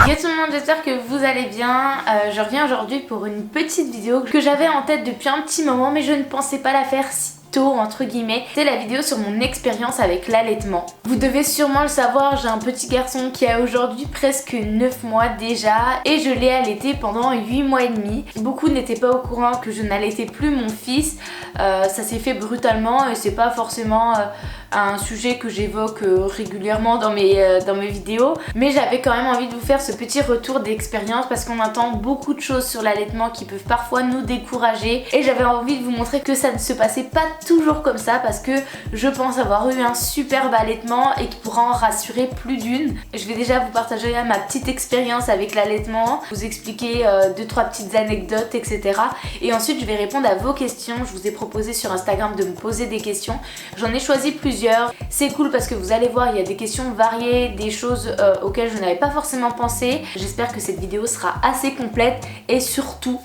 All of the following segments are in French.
Yo tout le monde, j'espère que vous allez bien. Je reviens aujourd'hui pour une petite vidéo que j'avais en tête depuis un petit moment, mais je ne pensais pas la faire si tôt entre guillemets. C'est la vidéo sur mon expérience avec l'allaitement. Vous devez sûrement le savoir, j'ai un petit garçon qui a aujourd'hui presque 9 mois déjà et je l'ai allaité pendant 8 mois et demi. Beaucoup n'étaient pas au courant que je n'allaitais plus mon fils. Ça s'est fait brutalement et c'est pas forcément un sujet que j'évoque régulièrement dans mes vidéos, mais j'avais quand même envie de vous faire ce petit retour d'expérience parce qu'on entend beaucoup de choses sur l'allaitement qui peuvent parfois nous décourager et j'avais envie de vous montrer que ça ne se passait pas toujours comme ça parce que je pense avoir eu un superbe allaitement et qui pourra en rassurer plus d'une. Je vais déjà vous partager ma petite expérience avec l'allaitement, vous expliquer 2-3 petites anecdotes, etc. Et ensuite je vais répondre à vos questions. Je vous ai proposé sur Instagram de me poser des questions, j'en ai choisi plusieurs. C'est cool parce que vous allez voir, il y a des questions variées, des choses auxquelles je n'avais pas forcément pensé. J'espère que cette vidéo sera assez complète et surtout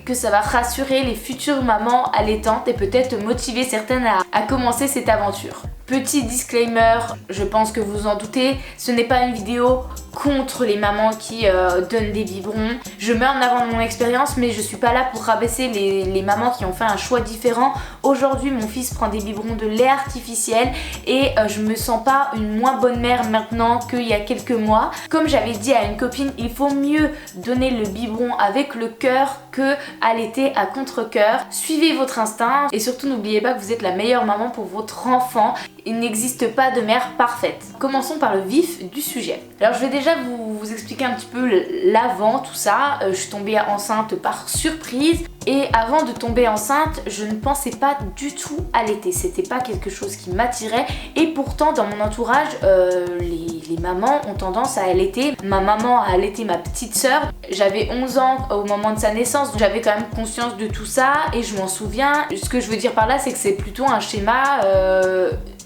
que ça va rassurer les futures mamans allaitantes et peut-être motiver certaines à commencer cette aventure. Petit disclaimer, je pense que vous en doutez, ce n'est pas une vidéo contre les mamans qui donnent des biberons. Je mets en avant mon expérience, mais je suis pas là pour rabaisser les mamans qui ont fait un choix différent. Aujourd'hui, mon fils prend des biberons de lait artificiel et je me sens pas une moins bonne mère maintenant qu'il y a quelques mois. Comme j'avais dit à une copine, il faut mieux donner le biberon avec le cœur que allaiter à contre-cœur. Suivez votre instinct et surtout n'oubliez pas que vous êtes la meilleure maman pour votre enfant. Il n'existe pas de mère parfaite. Commençons par le vif du sujet. Alors je vais déjà vous expliquer un petit peu l'avant, tout ça. Je suis tombée enceinte par surprise. Et avant de tomber enceinte, je ne pensais pas du tout allaiter. C'était pas quelque chose qui m'attirait. Et pourtant, dans mon entourage, les mamans ont tendance à allaiter. Ma maman a allaité ma petite sœur. J'avais 11 ans au moment de sa naissance. Donc j'avais quand même conscience de tout ça. Et je m'en souviens. Ce que je veux dire par là, c'est que c'est plutôt un schéma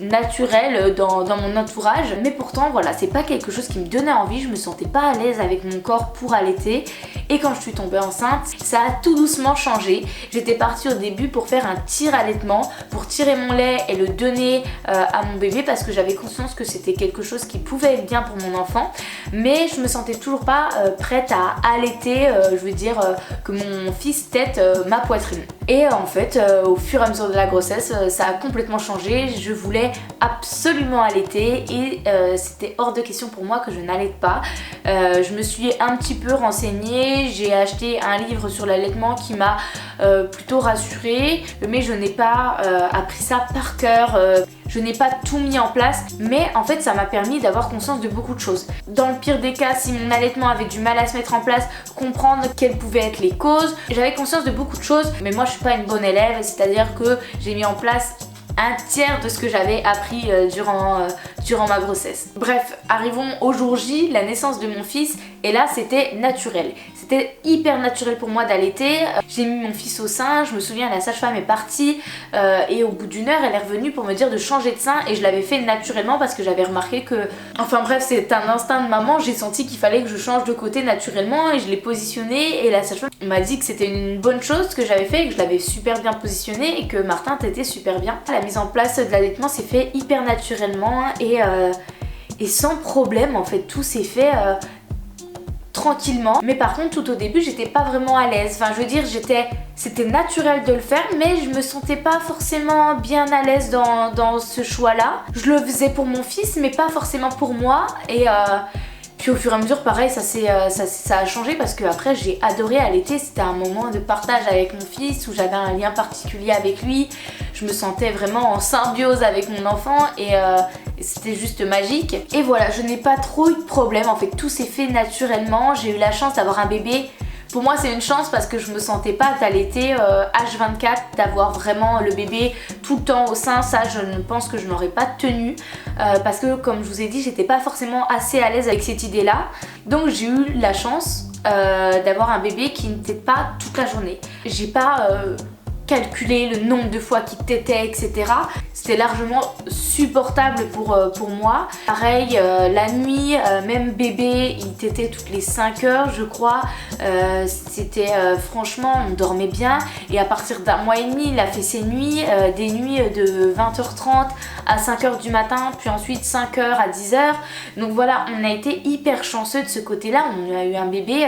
naturel dans mon entourage. Mais pourtant, voilà, c'est pas quelque chose qui me donnait envie. Je me sentais pas à l'aise avec mon corps pour allaiter. Et quand je suis tombée enceinte, ça a tout doucement changé. J'étais partie au début pour faire un tire-allaitement, pour tirer mon lait et le donner à mon bébé parce que j'avais conscience que c'était quelque chose qui pouvait être bien pour mon enfant. Mais je me sentais toujours pas prête à allaiter, je veux dire que mon fils tète ma poitrine. Et en fait, au fur et à mesure de la grossesse, ça a complètement changé. Je voulais absolument allaiter et c'était hors de question pour moi que je n'allaite pas. Je me suis un petit peu renseignée. J'ai acheté un livre sur l'allaitement qui m'a plutôt rassurée, mais je n'ai pas appris ça par cœur, je n'ai pas tout mis en place, mais en fait ça m'a permis d'avoir conscience de beaucoup de choses. Dans le pire des cas, si mon allaitement avait du mal à se mettre en place, comprendre quelles pouvaient être les causes. J'avais conscience de beaucoup de choses, mais moi je suis pas une bonne élève, c'est-à-dire que j'ai mis en place un tiers de ce que j'avais appris durant ma grossesse. Bref, arrivons au jour J, la naissance de mon fils, et là c'était naturel. C'était hyper naturel pour moi d'allaiter. J'ai mis mon fils au sein, je me souviens la sage-femme est partie et au bout d'une heure elle est revenue pour me dire de changer de sein et je l'avais fait naturellement parce que j'avais remarqué que... Enfin bref, c'est un instinct de maman, j'ai senti qu'il fallait que je change de côté naturellement et je l'ai positionné et la sage-femme m'a dit que c'était une bonne chose que j'avais fait et que je l'avais super bien positionné et que Martin t'était super bien. La mise en place de l'allaitement s'est fait hyper naturellement et sans problème en fait, tout s'est fait... tranquillement, mais par contre tout au début j'étais pas vraiment à l'aise, enfin je veux dire c'était naturel de le faire mais je me sentais pas forcément bien à l'aise dans ce choix là. Je le faisais pour mon fils mais pas forcément pour moi et puis au fur et à mesure pareil ça a changé parce que après j'ai adoré allaiter, c'était un moment de partage avec mon fils où j'avais un lien particulier avec lui, je me sentais vraiment en symbiose avec mon enfant et c'était juste magique. Et voilà, je n'ai pas trop eu de problème, en fait tout s'est fait naturellement. J'ai eu la chance d'avoir un bébé. Pour moi c'est une chance parce que je me sentais pas d'allaiter H24, d'avoir vraiment le bébé tout le temps au sein. Ça je ne pense que je n'aurais pas tenu parce que comme je vous ai dit j'étais pas forcément assez à l'aise avec cette idée là. Donc j'ai eu la chance d'avoir un bébé qui n'était pas toute la journée. J'ai pas calculer le nombre de fois qu'il tétait, etc. C'était largement supportable pour moi. Pareil, la nuit, même bébé, il tétait toutes les 5 heures, je crois. C'était franchement, on dormait bien. Et à partir d'un mois et demi, il a fait ses nuits, des nuits de 20h30 à 5h du matin, puis ensuite 5h à 10h. Donc voilà, on a été hyper chanceux de ce côté-là. On a eu un bébé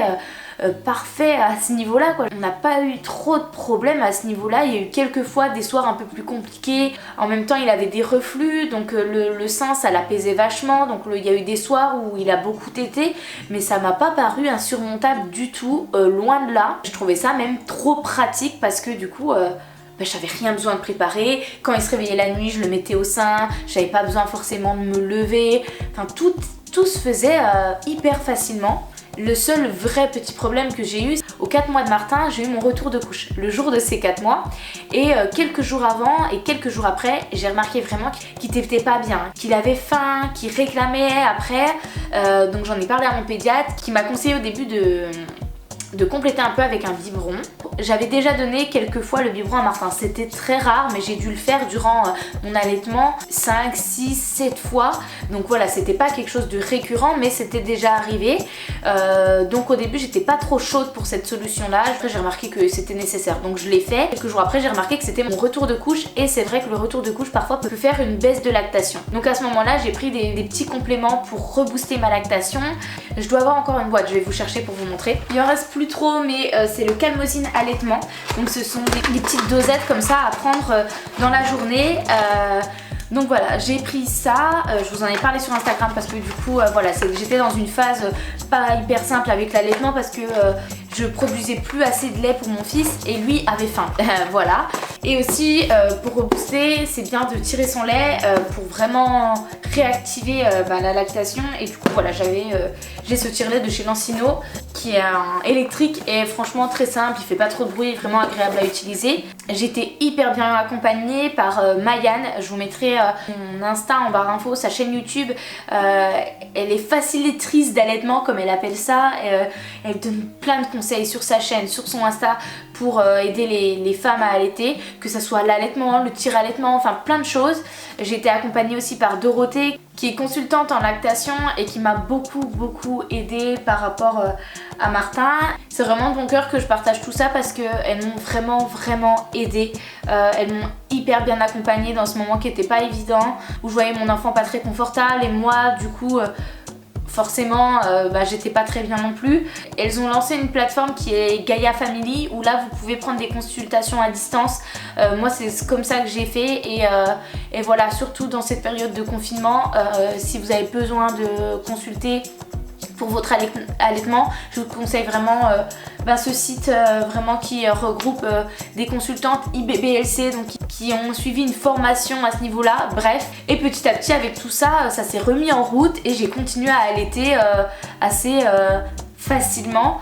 parfait à ce niveau-là, quoi. On n'a pas eu trop de problèmes à ce niveau-là. Il y a eu quelques fois des soirs un peu plus compliqués. En même temps, il avait des reflux, donc le sein, ça l'apaisait vachement. Donc il y a eu des soirs où il a beaucoup tété, mais ça m'a pas paru insurmontable du tout, loin de là. Je trouvais ça même trop pratique parce que du coup... j'avais rien besoin de préparer. Quand il se réveillait la nuit, je le mettais au sein. J'avais pas besoin forcément de me lever. Enfin, tout se faisait hyper facilement. Le seul vrai petit problème que j'ai eu, aux 4 mois de Martin, j'ai eu mon retour de couche, le jour de ces 4 mois. Et quelques jours avant et quelques jours après, j'ai remarqué vraiment qu'il t'était pas bien, qu'il avait faim, qu'il réclamait après. Donc j'en ai parlé à mon pédiatre qui m'a conseillé au début de compléter un peu avec un biberon. J'avais déjà donné quelques fois le biberon à Martin, c'était très rare, mais j'ai dû le faire durant mon allaitement 5, 6, 7 fois. Donc voilà, c'était pas quelque chose de récurrent, mais c'était déjà arrivé. Donc au début, j'étais pas trop chaude pour cette solution-là. Après, j'ai remarqué que c'était nécessaire, donc je l'ai fait. Quelques jours après, j'ai remarqué que c'était mon retour de couche, et c'est vrai que le retour de couche parfois peut faire une baisse de lactation. Donc à ce moment-là, j'ai pris des petits compléments pour rebooster ma lactation. Je dois avoir encore une boîte, je vais vous chercher pour vous montrer. Il en reste plus trop, mais c'est le Calmosine allaitement. Donc ce sont des petites dosettes comme ça à prendre dans la journée. Donc voilà, j'ai pris ça, je vous en ai parlé sur Instagram parce que du coup voilà, j'étais dans une phase pas hyper simple avec l'allaitement parce que je produisais plus assez de lait pour mon fils et lui avait faim. Voilà. Et aussi pour rebooster, c'est bien de tirer son lait pour vraiment réactiver la lactation. Et du coup voilà, j'ai ce tire-lait de chez Lancino qui est un électrique et franchement très simple, il fait pas trop de bruit, vraiment agréable à utiliser. J'étais hyper bien accompagnée par Mayan, je vous mettrai mon Insta en barre info, sa chaîne YouTube. Elle est facilitatrice d'allaitement comme elle appelle ça. Elle donne plein de conseils sur sa chaîne, sur son Insta pour aider les femmes à allaiter, que ce soit l'allaitement, le tir-allaitement, enfin plein de choses. J'ai été accompagnée aussi par Dorothée qui est consultante en lactation et qui m'a beaucoup aidée par rapport à Martin. C'est vraiment de mon cœur que je partage tout ça parce qu'elles m'ont vraiment aidée. Elles m'ont hyper bien accompagnée dans ce moment qui était pas évident, où je voyais mon enfant pas très confortable et moi du coup forcément j'étais pas très bien non plus. Elles ont lancé une plateforme qui est Gaia Family où là vous pouvez prendre des consultations à distance. Moi c'est comme ça que j'ai fait et voilà, surtout dans cette période de confinement, si vous avez besoin de consulter pour votre allaitement, je vous conseille vraiment ce site vraiment qui regroupe des consultantes IBBLC donc qui ont suivi une formation à ce niveau-là. Bref, et petit à petit avec tout ça, ça s'est remis en route et j'ai continué à allaiter assez facilement.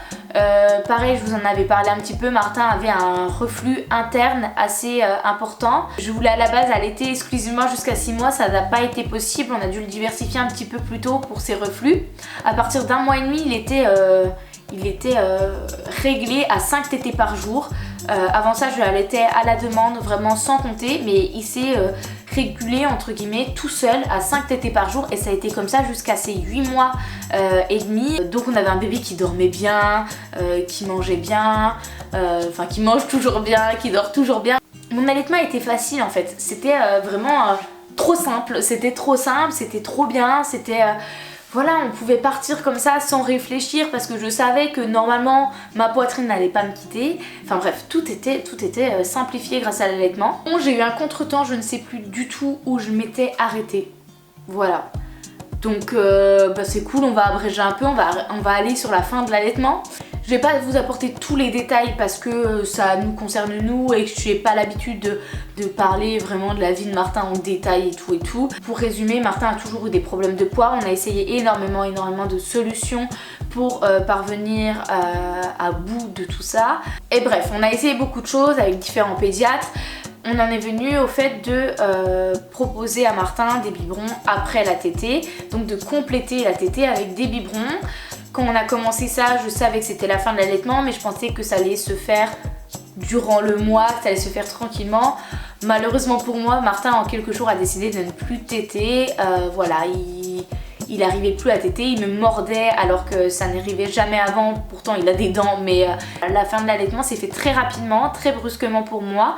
Pareil, je vous en avais parlé un petit peu, Martin avait un reflux interne assez important. Je voulais à la base allaiter exclusivement jusqu'à 6 mois, ça n'a pas été possible, on a dû le diversifier un petit peu plus tôt pour ses reflux. À partir d'1 mois et demi, il était réglé à 5 tétés par jour. Avant ça, je l'allaitais à la demande, vraiment sans compter, mais il s'est régulé entre guillemets tout seul à 5 tétés par jour et ça a été comme ça jusqu'à ses 8 mois et demi. Donc on avait un bébé qui dormait bien, qui mangeait bien, qui mange toujours bien, qui dort toujours bien. Mon allaitement était facile en fait, c'était vraiment trop simple, c'était trop bien, c'était... Voilà, on pouvait partir comme ça sans réfléchir parce que je savais que normalement ma poitrine n'allait pas me quitter. Enfin bref, tout était simplifié grâce à l'allaitement. Bon, j'ai eu un contretemps, je ne sais plus du tout où je m'étais arrêtée. Voilà. Donc c'est cool, on va abréger un peu, on va aller sur la fin de l'allaitement. Je vais pas vous apporter tous les détails parce que ça nous concerne nous et que je n'ai pas l'habitude de parler vraiment de la vie de Martin en détail et tout. Pour résumer, Martin a toujours eu des problèmes de poids. On a essayé énormément de solutions pour parvenir à bout de tout ça. Et bref, on a essayé beaucoup de choses avec différents pédiatres. On en est venu au fait de proposer à Martin des biberons après la tétée, donc de compléter la tétée avec des biberons. Quand on a commencé ça, je savais que c'était la fin de l'allaitement, mais je pensais que ça allait se faire durant le mois, que ça allait se faire tranquillement. Malheureusement pour moi, Martin en quelques jours a décidé de ne plus téter. Voilà, il arrivait plus à téter, il me mordait alors que ça n'arrivait jamais avant. Pourtant il a des dents, mais la fin de l'allaitement s'est fait très rapidement, très brusquement pour moi.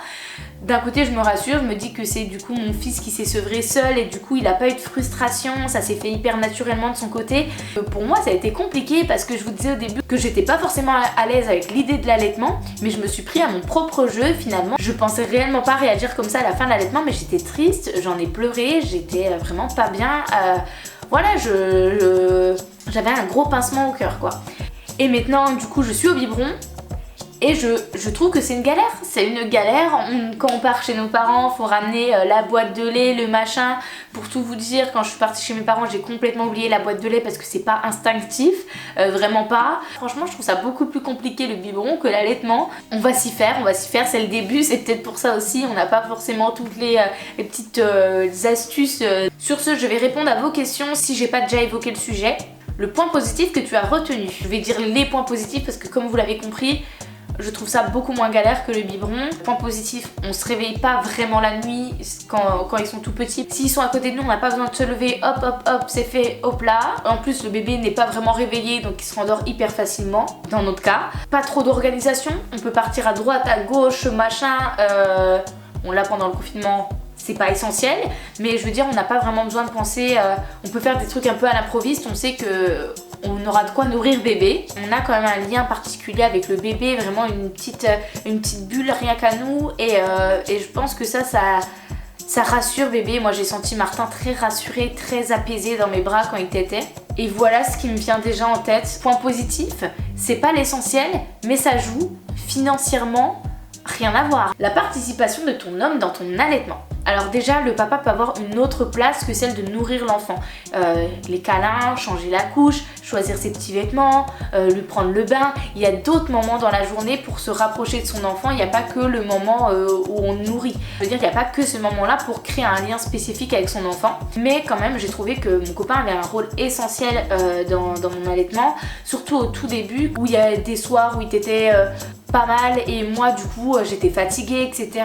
D'un côté je me rassure, je me dis que c'est du coup mon fils qui s'est sevré seul et du coup il a pas eu de frustration, ça s'est fait hyper naturellement de son côté. Pour moi ça a été compliqué parce que je vous disais au début que j'étais pas forcément à l'aise avec l'idée de l'allaitement, mais je me suis pris à mon propre jeu finalement. Je pensais réellement pas réagir comme ça à la fin de l'allaitement, mais j'étais triste, j'en ai pleuré, j'étais vraiment pas bien. Voilà, j'avais un gros pincement au cœur quoi. Et maintenant du coup je suis au biberon. Et je trouve que c'est une galère, quand on part chez nos parents, faut ramener la boîte de lait, le machin. Pour tout vous dire, quand je suis partie chez mes parents, j'ai complètement oublié la boîte de lait parce que c'est pas instinctif, vraiment pas. Franchement, je trouve ça beaucoup plus compliqué le biberon que l'allaitement. On va s'y faire, c'est le début, c'est peut-être pour ça aussi, on n'a pas forcément toutes les petites astuces. Sur ce, je vais répondre à vos questions si j'ai pas déjà évoqué le sujet. Le point positif que tu as retenu, je vais dire les points positifs parce que comme vous l'avez compris, je trouve ça beaucoup moins galère que le biberon. Point positif, on se réveille pas vraiment la nuit quand ils sont tout petits. S'ils sont à côté de nous, on n'a pas besoin de se lever, hop hop hop, c'est fait, hop là. En plus, le bébé n'est pas vraiment réveillé, donc il se rendort hyper facilement, dans notre cas. Pas trop d'organisation, on peut partir à droite, à gauche, machin. On l'a pendant le confinement. C'est pas essentiel, mais je veux dire, on n'a pas vraiment besoin de penser. On peut faire des trucs un peu à l'improviste, on sait que on aura de quoi nourrir bébé. On a quand même un lien particulier avec le bébé, vraiment une petite bulle rien qu'à nous. Et je pense que ça rassure bébé. Moi j'ai senti Martin très rassuré, très apaisé dans mes bras quand il tétait. Et voilà ce qui me vient déjà en tête. Point positif, c'est pas l'essentiel, mais ça joue financièrement. Rien à voir. La participation de ton homme dans ton allaitement. Alors déjà, le papa peut avoir une autre place que celle de nourrir l'enfant. Les câlins, changer la couche, choisir ses petits vêtements, lui prendre le bain. Il y a d'autres moments dans la journée pour se rapprocher de son enfant. Il n'y a pas que le moment où on nourrit. Je veux dire, il n'y a pas que ce moment-là pour créer un lien spécifique avec son enfant. Mais quand même, j'ai trouvé que mon copain avait un rôle essentiel dans mon allaitement. Surtout au tout début, où il y a des soirs où il était pas mal et moi du coup j'étais fatiguée, etc.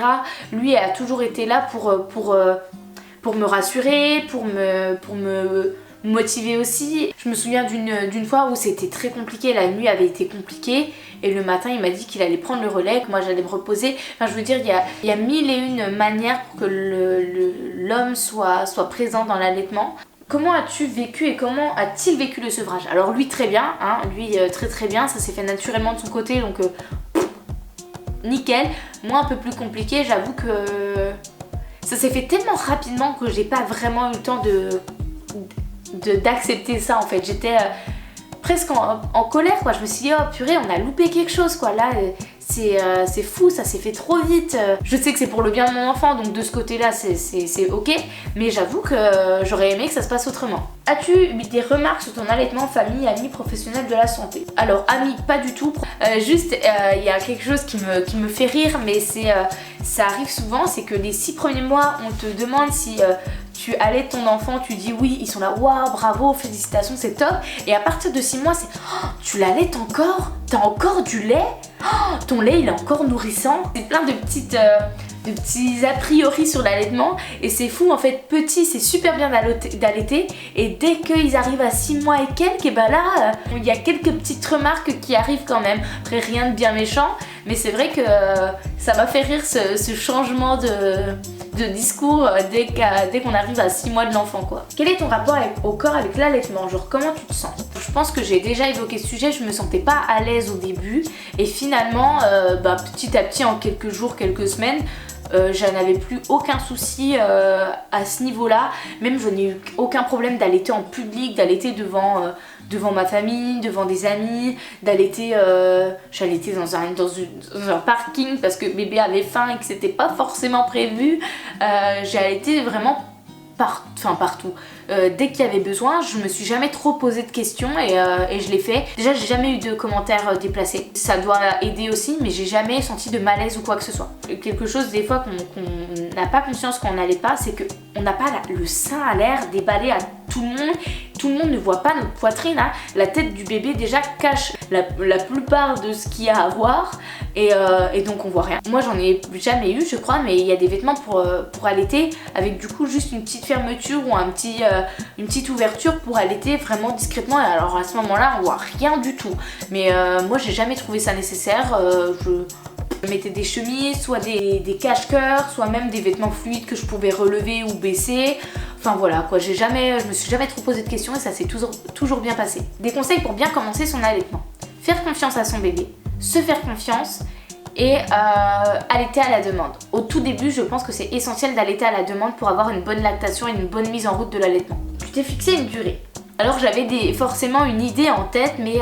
Lui a toujours été là pour me rassurer, pour me motiver aussi. Je me souviens d'une fois où c'était très compliqué, la nuit avait été compliquée et le matin il m'a dit qu'il allait prendre le relais, que moi j'allais me reposer. Enfin je veux dire, il y a mille et une manières pour que l'homme soit présent dans l'allaitement. Comment as-tu vécu et comment a-t-il vécu le sevrage? Alors lui très bien, hein, lui très bien, ça s'est fait naturellement de son côté donc nickel. Moi un peu plus compliqué, j'avoue que ça s'est fait tellement rapidement que j'ai pas vraiment eu le temps d'accepter ça en fait. J'étais presque en colère quoi, je me suis dit oh purée on a loupé quelque chose quoi, là c'est fou, ça s'est fait trop vite. Je sais que c'est pour le bien de mon enfant donc de ce côté là c'est ok, mais j'avoue que j'aurais aimé que ça se passe autrement. As-tu eu des remarques sur ton allaitement, famille, amis, professionnels de la santé? Alors amis pas du tout, juste il y a quelque chose qui me fait rire mais ça arrive souvent, c'est que les 6 premiers mois on te demande si tu allaites ton enfant, tu dis oui, ils sont là, waouh, bravo, félicitations, c'est top. Et à partir de 6 mois, c'est oh, tu l'allaites encore? T'as encore du lait? Oh, ton lait, il est encore nourrissant. C'est plein de petits a priori sur l'allaitement. Et c'est fou, en fait, petit, c'est super bien d'allaiter. Et dès qu'ils arrivent à 6 mois et quelques, et ben là, il y a quelques petites remarques qui arrivent quand même. Après, rien de bien méchant. Mais c'est vrai que ça m'a fait rire ce changement de discours dès qu'on arrive à 6 mois de l'enfant quoi. Quel est ton rapport au corps avec l'allaitement? Genre comment tu te sens? Je pense que j'ai déjà évoqué ce sujet, je me sentais pas à l'aise au début et finalement petit à petit en quelques jours, quelques semaines j'en avais plus aucun souci à ce niveau-là. Même je n'ai eu aucun problème d'allaiter en public, d'allaiter devant ma famille, devant des amis, d'allaiter, j'allaitais dans un parking parce que bébé avait faim et que c'était pas forcément prévu. J'ai allaité vraiment partout. Dès qu'il y avait besoin, je me suis jamais trop posé de questions et je l'ai fait. Déjà, j'ai jamais eu de commentaires déplacés. Ça doit aider aussi, mais j'ai jamais senti de malaise ou quoi que ce soit. Quelque chose des fois qu'on n'a pas conscience qu'on n'allait pas, c'est qu'on n'a pas le sein à l'air déballé à tout le monde ne voit pas notre poitrine, hein. La tête du bébé déjà cache la plupart de ce qu'il y a à voir et donc on voit rien. Moi j'en ai jamais eu je crois, mais il y a des vêtements pour allaiter avec du coup juste une petite fermeture ou une petite ouverture pour allaiter vraiment discrètement, et alors à ce moment là on voit rien du tout. Mais moi j'ai jamais trouvé ça nécessaire. Je mettais des chemises, soit des cache-cœurs, soit même des vêtements fluides que je pouvais relever ou baisser. Enfin voilà quoi, je me suis jamais trop posé de questions et ça s'est toujours bien passé. Des conseils pour bien commencer son allaitement: faire confiance à son bébé, se faire confiance et allaiter à la demande. Au tout début, je pense que c'est essentiel d'allaiter à la demande pour avoir une bonne lactation et une bonne mise en route de l'allaitement. Tu t'es fixé une durée. Alors j'avais forcément une idée en tête, mais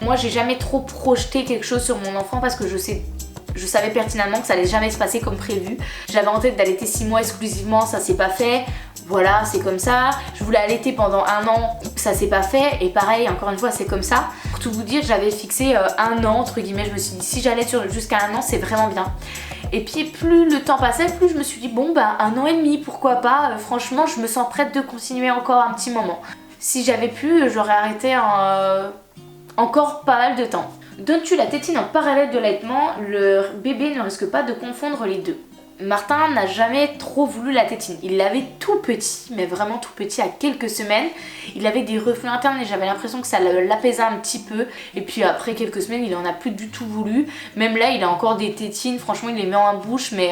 moi j'ai jamais trop projeté quelque chose sur mon enfant parce que je savais pertinemment que ça allait jamais se passer comme prévu. J'avais en tête d'allaiter 6 mois exclusivement, ça s'est pas fait. Voilà, c'est comme ça. Je voulais allaiter pendant 1 an, ça s'est pas fait. Et pareil, encore une fois, c'est comme ça. Pour tout vous dire, j'avais fixé 1 an, entre guillemets. Je me suis dit, si j'allais jusqu'à 1 an, c'est vraiment bien. Et puis plus le temps passait, plus je me suis dit, bon bah 1 an et demi, pourquoi pas. Franchement, je me sens prête de continuer encore un petit moment. Si j'avais pu, j'aurais arrêté encore pas mal de temps. Donnes-tu la tétine en parallèle de l'allaitement? Le bébé ne risque pas de confondre les deux. Martin n'a jamais trop voulu la tétine. Il l'avait tout petit, mais vraiment tout petit, à quelques semaines. Il avait des reflux internes et j'avais l'impression que ça l'apaisait un petit peu. Et puis après quelques semaines, il en a plus du tout voulu. Même là, il a encore des tétines. Franchement, il les met en bouche, mais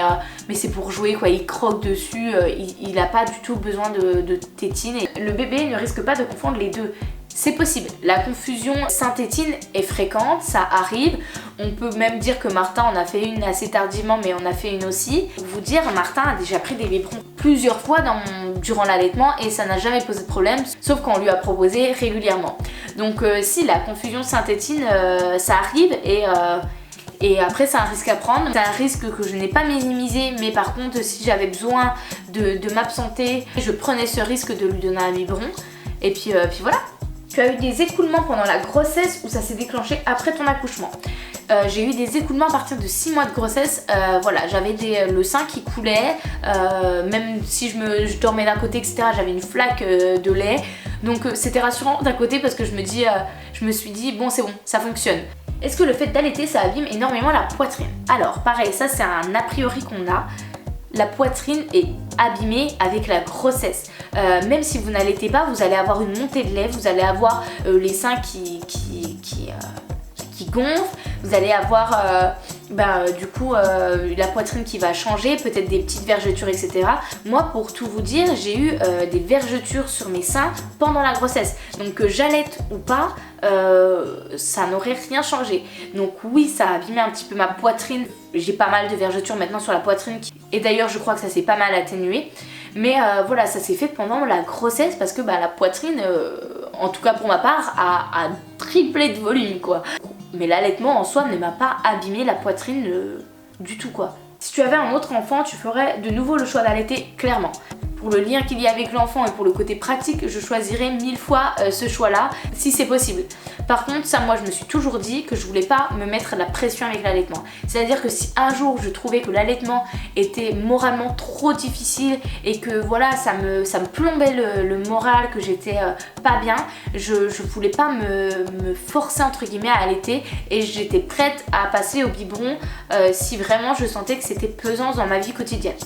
c'est pour jouer quoi. Il croque dessus. Il n'a pas du tout besoin de tétine. Et le bébé ne risque pas de confondre les deux. C'est possible, la confusion sein-tétine est fréquente, ça arrive. On peut même dire que Martin en a fait une assez tardivement, mais on a fait une aussi. Pour vous dire, Martin a déjà pris des biberons plusieurs fois durant l'allaitement et ça n'a jamais posé de problème, sauf qu'on lui a proposé régulièrement. Donc si la confusion sein-tétine, ça arrive et après c'est un risque à prendre. C'est un risque que je n'ai pas minimisé, mais par contre si j'avais besoin de m'absenter, je prenais ce risque de lui donner un biberon. Et puis voilà. Tu as eu des écoulements pendant la grossesse ou ça s'est déclenché après ton accouchement? J'ai eu des écoulements à partir de 6 mois de grossesse. Voilà, j'avais le sein qui coulait, même si je dormais d'un côté, etc. J'avais une flaque de lait. Donc c'était rassurant d'un côté parce que je me suis dit bon c'est bon, ça fonctionne. Est-ce que le fait d'allaiter ça abîme énormément la poitrine? Alors pareil, ça c'est un a priori qu'on a. La poitrine est abîmée avec la grossesse. Même si vous n'allaitez pas, vous allez avoir une montée de lait, vous allez avoir les seins qui gonflent, vous allez avoir du coup la poitrine qui va changer, peut-être des petites vergetures, etc. Moi, pour tout vous dire, j'ai eu des vergetures sur mes seins pendant la grossesse. Donc que j'allaite ou pas, ça n'aurait rien changé. Donc oui, ça a abîmé un petit peu ma poitrine. J'ai pas mal de vergetures maintenant sur la poitrine et d'ailleurs je crois que ça s'est pas mal atténué. Mais voilà, ça s'est fait pendant la grossesse parce que la poitrine, en tout cas pour ma part, a triplé de volume quoi. Mais l'allaitement en soi ne m'a pas abîmé la poitrine du tout quoi. Si tu avais un autre enfant, tu ferais de nouveau le choix d'allaiter clairement. Pour le lien qu'il y a avec l'enfant et pour le côté pratique, je choisirais 1000 fois ce choix-là, si c'est possible. Par contre, ça, moi, je me suis toujours dit que je voulais pas me mettre la pression avec l'allaitement. C'est-à-dire que si un jour je trouvais que l'allaitement était moralement trop difficile et que voilà, ça me plombait le moral, que j'étais pas bien, je voulais pas me forcer entre guillemets à allaiter et j'étais prête à passer au biberon si vraiment je sentais que c'était pesant dans ma vie quotidienne.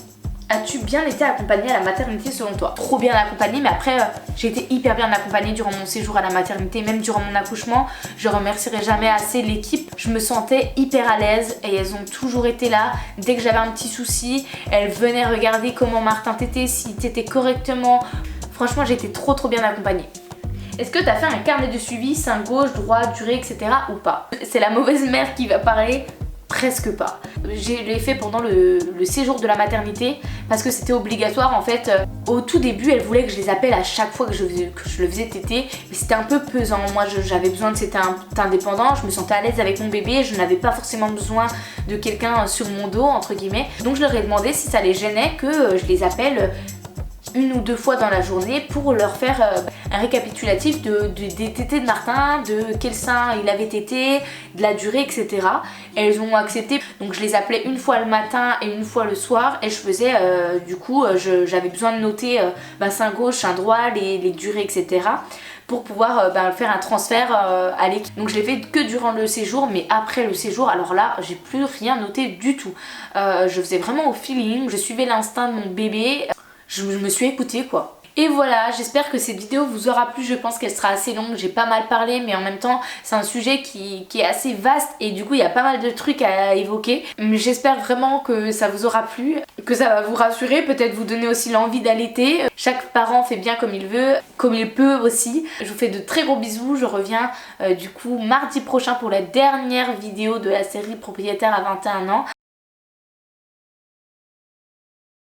As-tu bien été accompagnée à la maternité selon toi? Trop bien accompagnée, mais après j'ai été hyper bien accompagnée durant mon séjour à la maternité, même durant mon accouchement. Je remercierai jamais assez l'équipe. Je me sentais hyper à l'aise et elles ont toujours été là. Dès que j'avais un petit souci, elles venaient regarder comment Martin t'était, si t'étais correctement. Franchement, j'ai été trop bien accompagnée. Est-ce que tu as fait un carnet de suivi, sein gauche, droit, durée, etc. ou pas? C'est la mauvaise mère qui va parler. Presque pas. Je l'ai fait pendant le séjour de la maternité parce que c'était obligatoire en fait. Au tout début, elle voulait que je les appelle à chaque fois que je le faisais téter, mais c'était un peu pesant. Moi, j'avais besoin de cet indépendant, je me sentais à l'aise avec mon bébé, je n'avais pas forcément besoin de quelqu'un sur mon dos, entre guillemets. Donc je leur ai demandé si ça les gênait que je les appelle une ou deux fois dans la journée pour leur faire un récapitulatif des tétés de Martin, de quel sein il avait tété, de la durée, etc. Et elles ont accepté, donc je les appelais une fois le matin et une fois le soir et je faisais j'avais besoin de noter sein gauche, sein droit, les durées, etc. pour pouvoir faire un transfert à l'équipe. Donc je l'ai fait que durant le séjour, mais après le séjour, alors là j'ai plus rien noté du tout. Je faisais vraiment au feeling, je suivais l'instinct de mon bébé, je me suis écoutée quoi. Et voilà, j'espère que cette vidéo vous aura plu, je pense qu'elle sera assez longue, j'ai pas mal parlé mais en même temps c'est un sujet qui est assez vaste et du coup il y a pas mal de trucs à évoquer. Mais j'espère vraiment que ça vous aura plu, que ça va vous rassurer, peut-être vous donner aussi l'envie d'allaiter. Chaque parent fait bien comme il veut, comme il peut aussi. Je vous fais de très gros bisous, je reviens du coup mardi prochain pour la dernière vidéo de la série Propriétaire à 21 ans.